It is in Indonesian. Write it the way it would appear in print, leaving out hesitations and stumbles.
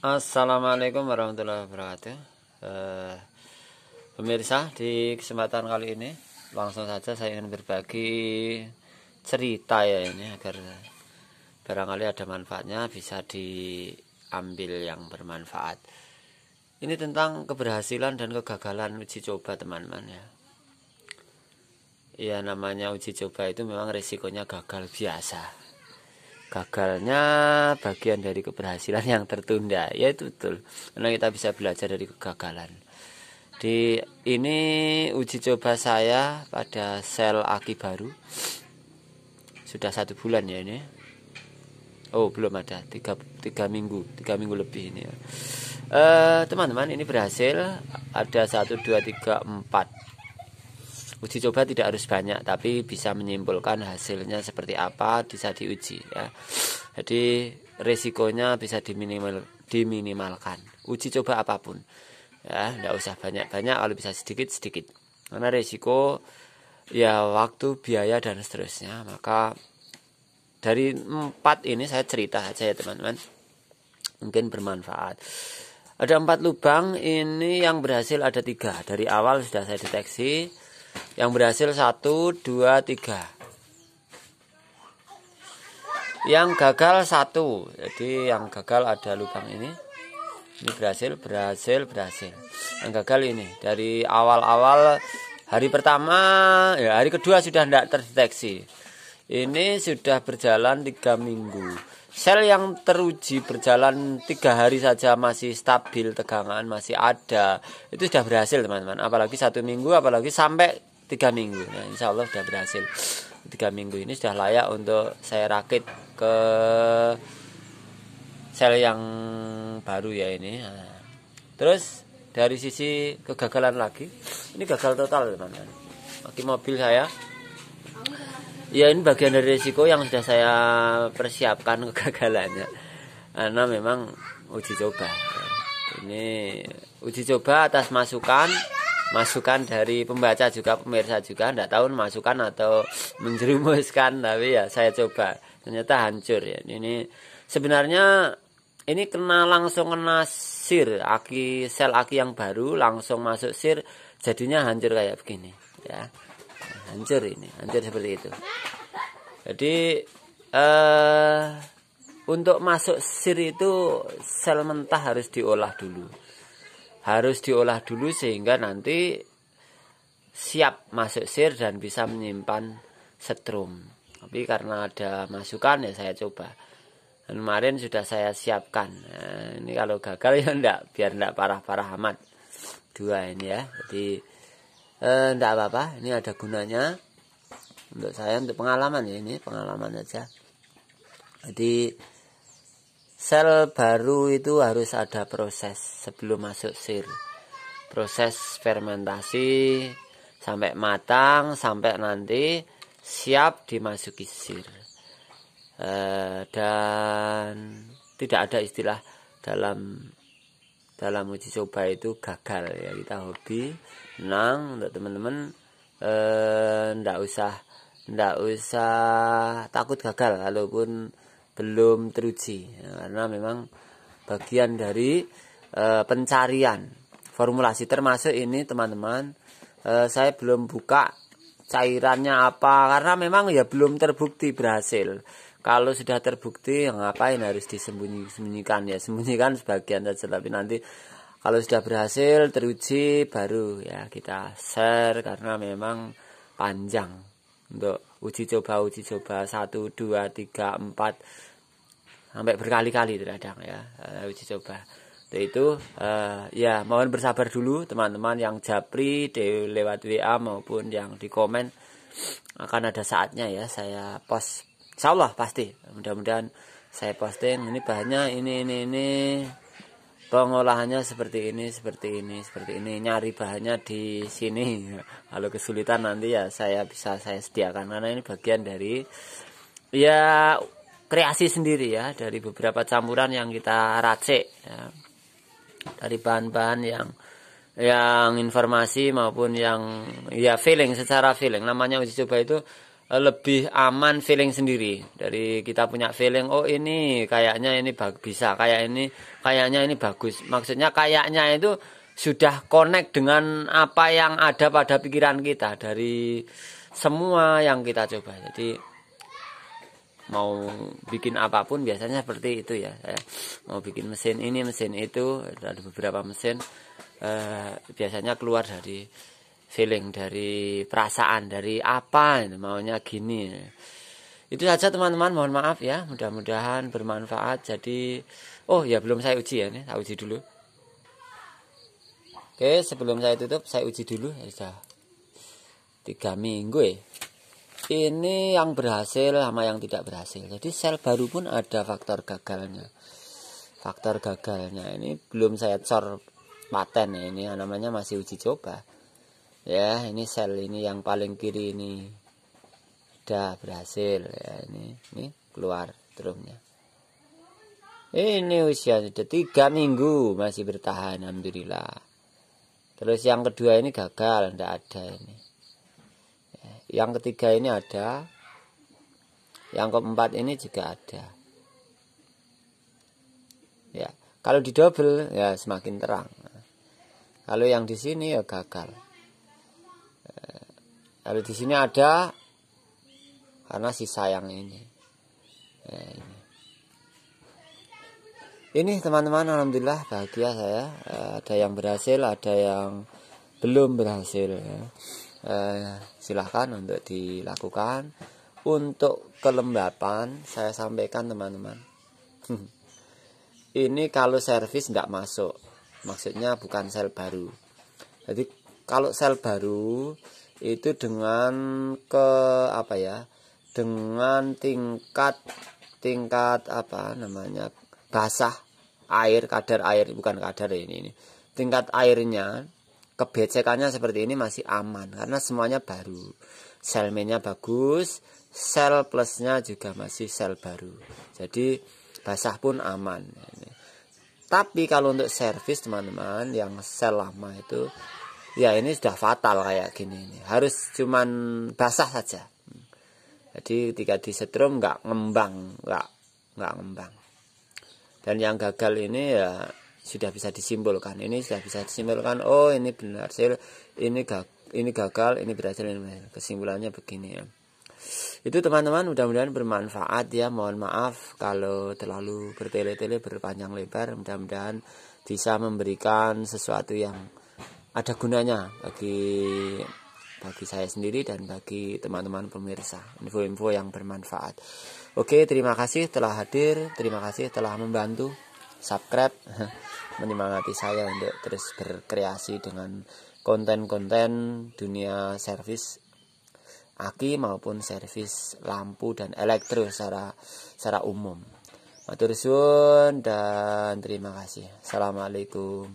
Assalamualaikum warahmatullahi wabarakatuh. Pemirsa, di kesempatan kali ini langsung saja saya ingin berbagi cerita ya ini agar barangkali ada manfaatnya, bisa diambil yang bermanfaat. Ini tentang keberhasilan dan kegagalan uji coba teman-teman ya. Ya namanya uji coba itu memang resikonya gagal biasa. Gagalnya bagian dari keberhasilan yang tertunda, ya itu betul, karena kita bisa belajar dari kegagalan. Di ini uji coba saya pada sel aki baru sudah 1 bulan ya ini. Oh belum ada, 3 minggu lebih ini ya. Teman-teman, ini berhasil. Ada 1, 2, 3, 4. Uji coba tidak harus banyak, tapi bisa menyimpulkan hasilnya seperti apa, bisa diuji ya. Jadi resikonya bisa diminimalkan. Uji coba apapun ya, tidak usah banyak-banyak, kalau bisa sedikit-sedikit. Karena resiko ya waktu, biaya dan seterusnya. Maka dari 4 ini saya cerita aja ya teman-teman, mungkin bermanfaat. Ada 4 lubang, ini yang berhasil ada 3. Dari awal sudah saya deteksi. Yang berhasil 1, 2, 3. Yang gagal 1. Jadi yang gagal ada lubang ini. Ini berhasil. Yang gagal ini dari awal-awal hari pertama ya, hari kedua sudah tidak terdeteksi. Ini sudah berjalan 3 minggu. Sel yang teruji berjalan 3 hari saja masih stabil, tegangan masih ada. Itu sudah berhasil teman-teman. Apalagi 1 minggu, apalagi sampai 3 minggu. Nah, insya Allah sudah berhasil. 3 minggu ini sudah layak untuk saya rakit ke sel yang baru ya ini. Nah, terus dari sisi kegagalan lagi, ini gagal total teman-teman. Pakai mobil saya. Ya ini bagian dari risiko yang sudah saya persiapkan kegagalannya. Karena memang uji coba. Ini uji coba atas masukan dari pembaca juga, pemirsa juga. Tidak tahu masukan atau menjerumuskan, tapi ya saya coba. Ternyata hancur ya. Ini sebenarnya ini langsung kena sir, sel aki yang baru langsung masuk sir, jadinya hancur kayak begini ya. Hancur seperti itu. Jadi untuk masuk sir itu sel mentah harus diolah dulu sehingga nanti siap masuk sir dan bisa menyimpan setrum. Tapi karena ada masukan ya saya coba. Dan kemarin sudah saya siapkan. Nah, ini kalau gagal ya biar enggak parah-parah amat. 2 ini ya. Jadi enggak apa-apa, ini ada gunanya untuk saya, untuk pengalaman ya, ini pengalaman aja. Jadi sel baru itu harus ada proses sebelum masuk sir, proses fermentasi sampai matang, sampai nanti siap dimasuki sir. Dan tidak ada istilah dalam uji coba itu gagal ya. Kita hobi, senang. Untuk teman-teman ndak usah takut gagal walaupun belum teruji ya, karena memang bagian dari pencarian formulasi. Termasuk ini teman-teman, saya belum buka cairannya apa, karena memang ya belum terbukti berhasil. Kalau sudah terbukti, ngapain harus disembunyikan ya, sembunyikan sebagian saja. Tapi nanti kalau sudah berhasil teruji baru ya kita share, karena memang panjang untuk uji coba 1, 2, 3, 4 sampai berkali-kali terkadang ya uji coba. Itu ya mohon bersabar dulu teman-teman yang japri lewat WA maupun yang di komen. Akan ada saatnya ya saya post. Insyaallah pasti, mudah-mudahan saya posting. Ini bahannya ini pengolahannya seperti ini, nyari bahannya di sini. Kalau kesulitan nanti ya saya sediakan, karena ini bagian dari ya kreasi sendiri ya, dari beberapa campuran yang kita racik ya, dari bahan-bahan yang informasi maupun yang ya feeling, secara feeling. Namanya uji coba itu lebih aman feeling sendiri. Dari kita punya feeling, oh ini kayaknya ini bisa, kayaknya ini bagus. Maksudnya kayaknya itu sudah connect dengan apa yang ada pada pikiran kita dari semua yang kita coba. Jadi mau bikin apapun biasanya seperti itu ya. Saya mau bikin mesin ini, mesin itu, ada beberapa mesin, biasanya keluar dari feeling, dari perasaan, dari apa maunya gini. Itu saja teman-teman, mohon maaf ya, mudah-mudahan bermanfaat. Jadi oh ya, belum saya uji ya, nih saya uji dulu. Oke, sebelum saya tutup saya uji dulu ya, sudah 3 minggu ya. Ini yang berhasil sama yang tidak berhasil. Jadi sel baru pun ada faktor gagalnya. Faktor gagalnya ini belum saya cor paten ya, ini namanya masih uji coba. Ya, ini sel ini yang paling kiri ini udah berhasil ya, ini keluar drumnya. Ini usianya sudah 3 minggu masih bertahan, alhamdulillah. Terus yang kedua ini gagal, enggak ada ini. Yang ketiga ini ada, yang keempat ini juga ada. Ya, kalau di double ya semakin terang. Kalau yang di sini ya gagal. Kalau di sini ada karena sisa yang ini. Ya, ini teman-teman, alhamdulillah bahagia saya. Ada yang berhasil, ada yang belum berhasil. Ya. Silahkan untuk dilakukan. Untuk kelembapan saya sampaikan teman-teman. Ini kalau servis tidak masuk, maksudnya bukan sel baru. Jadi kalau sel baru itu dengan dengan tingkat apa namanya, basah air, kadar air, bukan kadar ini tingkat airnya, kebecekannya seperti ini masih aman karena semuanya baru. Sel mainnya bagus, sel plusnya juga masih sel baru, jadi basah pun aman. Tapi kalau untuk servis teman-teman yang sel lama itu ya ini sudah fatal kayak gini, ini harus cuman basah saja. Jadi ketika disetrum nggak ngembang. Dan yang gagal ini ya sudah bisa disimpulkan. Ini sudah bisa disimpulkan, oh ini benar hasil, ini gagal, ini berhasil, ini kesimpulannya begini ya. Itu teman-teman, mudah-mudahan bermanfaat ya. Mohon maaf kalau terlalu bertele-tele, berpanjang lebar. Mudah-mudahan bisa memberikan sesuatu yang ada gunanya bagi saya sendiri dan bagi teman-teman pemirsa, info-info yang bermanfaat. Oke, terima kasih telah hadir, terima kasih telah membantu subscribe, menyemangati saya untuk terus berkreasi dengan konten-konten dunia servis aki maupun servis lampu dan elektro secara umum. Matur suwun dan terima kasih. Assalamualaikum.